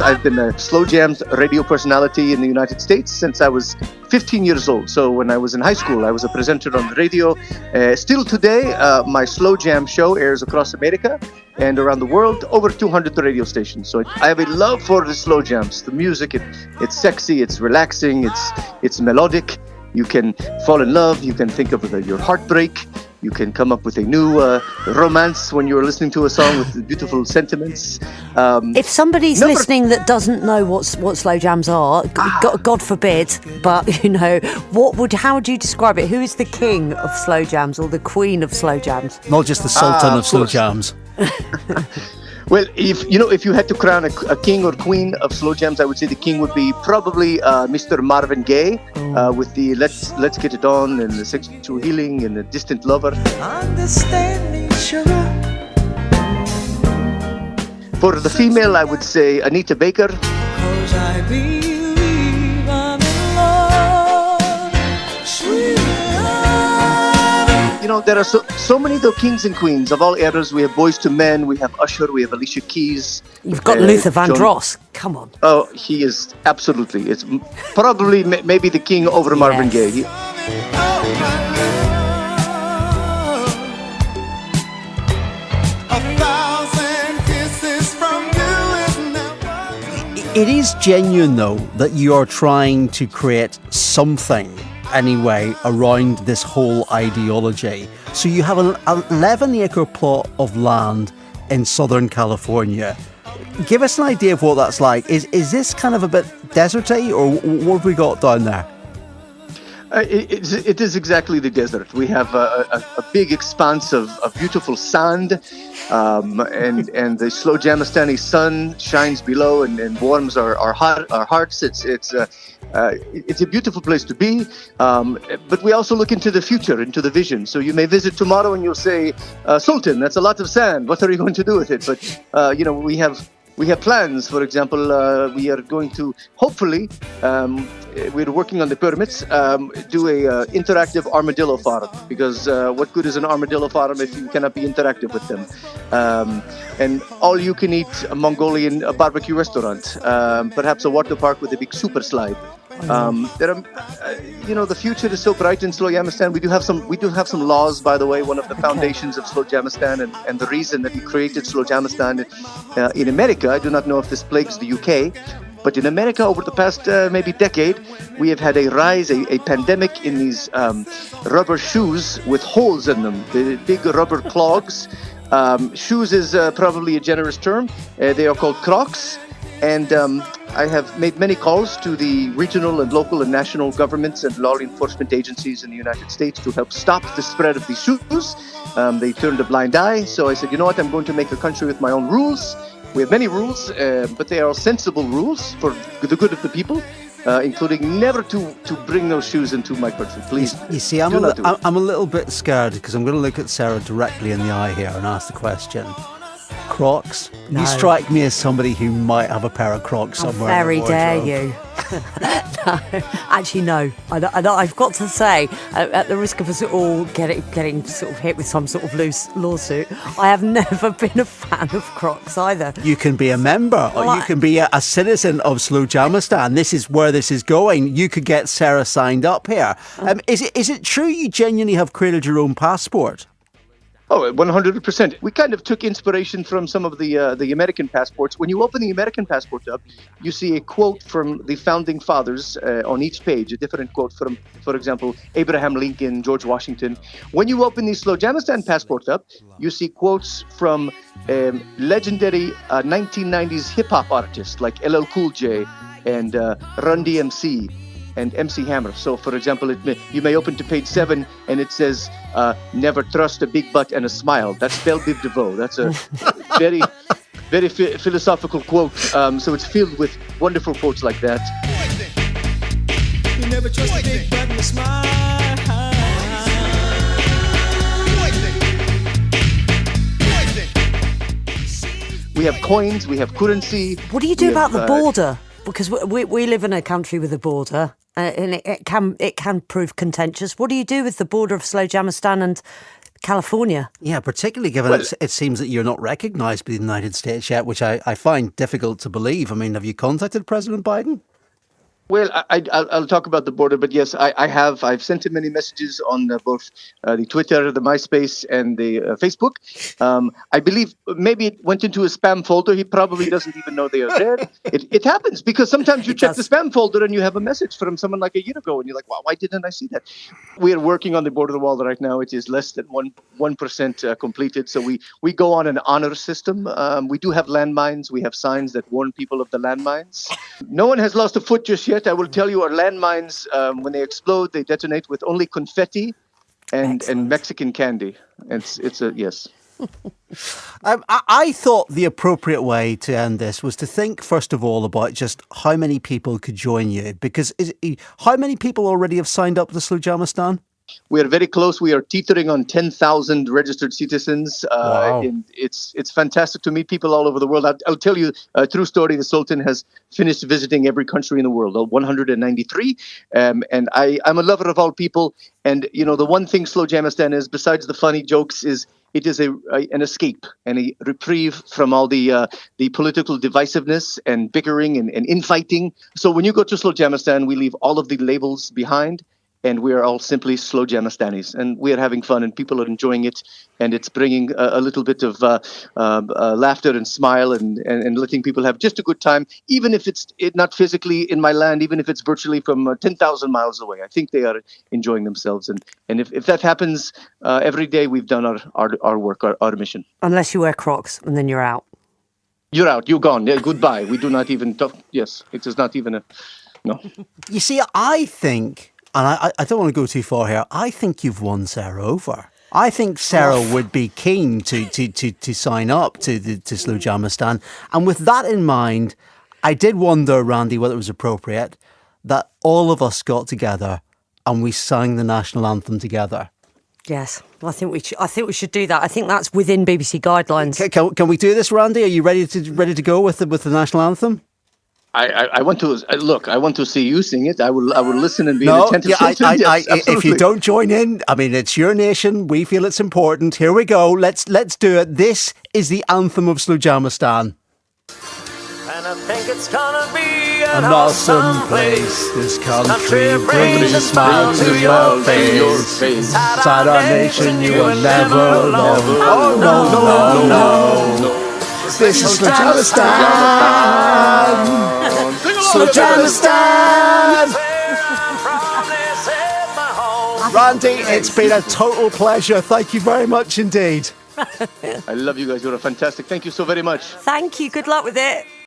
I've been a Slow Jams radio personality in the United States since I was 15 years old. So when I was in high school, I was a presenter on the radio. Still today, my Slow Jam show airs across America and around the world, over 200 radio stations. So I have a love for the slow jams. The music, it's sexy, it's relaxing, it's melodic. You can fall in love, you can think of your heartbreak, you can come up with a new romance when you're listening to a song with beautiful sentiments. If somebody's listening that doesn't know what slow jams are, God forbid, but how would you describe it? Who is the king of slow jams or the queen of slow jams? Not just the Sultan of slow jams. Well, if you had to crown a king or queen of slow jams, I would say the king would be probably Mr. Marvin Gaye with the Let's Get It On and the Sexual Healing and the Distant Lover. For the female, I would say Anita Baker. There are so many kings and queens of all eras. We have Boyz II Men, we have Usher, we have Alicia Keys. You've got Luther Vandross. Come on. Oh, he is absolutely. It's probably maybe the king over Marvin Gaye. It is genuine, though, that you are trying to create something anyway around this whole ideology. So you have an 11-acre plot of land in Southern California. Give us an idea of what that's like. Is this kind of a bit deserty, or what have we got down there? It is exactly the desert. We have a big expanse of beautiful sand, and the Slowjamistani sun shines below and warms our hearts. It's a beautiful place to be, but we also look into the future, into the vision. So you may visit tomorrow and you'll say, Sultan, that's a lot of sand. What are you going to do with it? But we have plans. For example, we are going to hopefully. We're working on the permits, do a interactive armadillo farm, because what good is an armadillo farm if you cannot be interactive with them? And all you can eat a Mongolian barbecue restaurant, perhaps a water park with a big super slide. The future is so bright in Slowjamistan. We do have some laws, by the way. One of the foundations of Slowjamistan and the reason that we created Slowjamistan in America, I do not know if this plagues the UK, but in America, over the past maybe decade, we have had a rise, a pandemic in these rubber shoes with holes in them, the big rubber clogs. Shoes is probably a generous term. They are called Crocs. And I have made many calls to the regional and local and national governments and law enforcement agencies in the United States to help stop the spread of these shoes. They turned a blind eye. So I said, you know what, I'm going to make a country with my own rules. We have many rules, but they are sensible rules for the good of the people, including never to bring those shoes into my country. Please. You see, I'm a little bit scared because I'm going to look at Sarah directly in the eye here and ask the question. Crocs? No. You strike me as somebody who might have a pair of Crocs somewhere. Very dare you. No, actually, no. I've got to say, at the risk of us all getting sort of hit with some sort of loose lawsuit, I have never been a fan of Crocs either. You can be a member, or you can be a citizen of Slowjamistan. This is where this is going. You could get Sarah signed up here. Is it true you genuinely have created your own passport? Oh, 100%. We kind of took inspiration from some of the American passports. When you open the American passport up, you see a quote from the founding fathers on each page, a different quote from, for example, Abraham Lincoln, George Washington. When you open the Slowjamistan passport up, you see quotes from legendary 1990s hip-hop artists like LL Cool J and Run DMC. And MC Hammer. So, for example, you may open to page 7 and it says, never trust a big butt and a smile. That's Belle Biv DeVoe. That's a very, very philosophical quote. So it's filled with wonderful quotes like that. You never trust a big butt and a smile. We have coins, we have currency. What do you do about the border? Because we live in a country with a border, and it can prove contentious. What do you do with the border of Slowjamistan and California. Yeah, particularly given it seems that you're not recognised by the United States yet, which I find difficult to believe. I mean, have you contacted President Biden? Well, I'll talk about the border, but yes, I have. I've sent him many messages on both the Twitter, the MySpace, and the Facebook. I believe maybe it went into a spam folder. He probably doesn't even know they are there. It happens because sometimes you check the spam folder and you have a message from someone like a year ago, and you're like, wow, why didn't I see that? We are working on the border wall right now. It is less than 1% completed. So we go on an honor system. We do have landmines. We have signs that warn people of the landmines. No one has lost a foot just yet. I will tell you, our landmines, when they explode, they detonate with only confetti and Mexican candy. It's a yes. I thought the appropriate way to end this was to think, first of all, about just how many people could join you. Because how many people already have signed up to Slowjamistan? We are very close. We are teetering on 10,000 registered citizens. Wow. And it's fantastic to meet people all over the world. I'll tell you a true story. The Sultan has finished visiting every country in the world, 193. And I'm a lover of all people. And, the one thing Slowjamistan is, besides the funny jokes, is it is an escape and a reprieve from all the political divisiveness and bickering and infighting. So when you go to Slowjamistan, we leave all of the labels behind. And we are all simply Slowjamistanis, and we are having fun, and people are enjoying it, and it's bringing a little bit of laughter and smile, and letting people have just a good time, even if it's not physically in my land, even if it's virtually from 10,000 miles away. I think they are enjoying themselves, and if that happens every day, we've done our work, our mission. Unless you wear Crocs, and then you're out. You're out. You're gone. Yeah, goodbye. We do not even talk. Yes, it is not even no. You see, I think. And I don't want to go too far here. I think you've won Sarah over. I think Sarah would be keen to sign up to Slowjamistan. And with that in mind, I did wonder, Randy, whether it was appropriate that all of us got together and we sang the national anthem together. Yes, I think we should do that. I think that's within BBC guidelines. Can we do this, Randy? Are you ready to go with the national anthem? I want to look. I want to see you sing it. I will listen and be an attentive citizen. Yes, if you don't join in, I mean, it's your nation. We feel it's important. Here we go. Let's do it. This is the anthem of Slowjamistan. And I think it's gonna be An awesome place. This country brings a smile to your face. Inside our nation, you are never alone. Oh no. This is Slowjamistan. Slowjamistan! Randy, it's been a total pleasure. Thank you very much indeed. I love you guys. You're fantastic. Thank you so very much. Thank you. Good luck with it.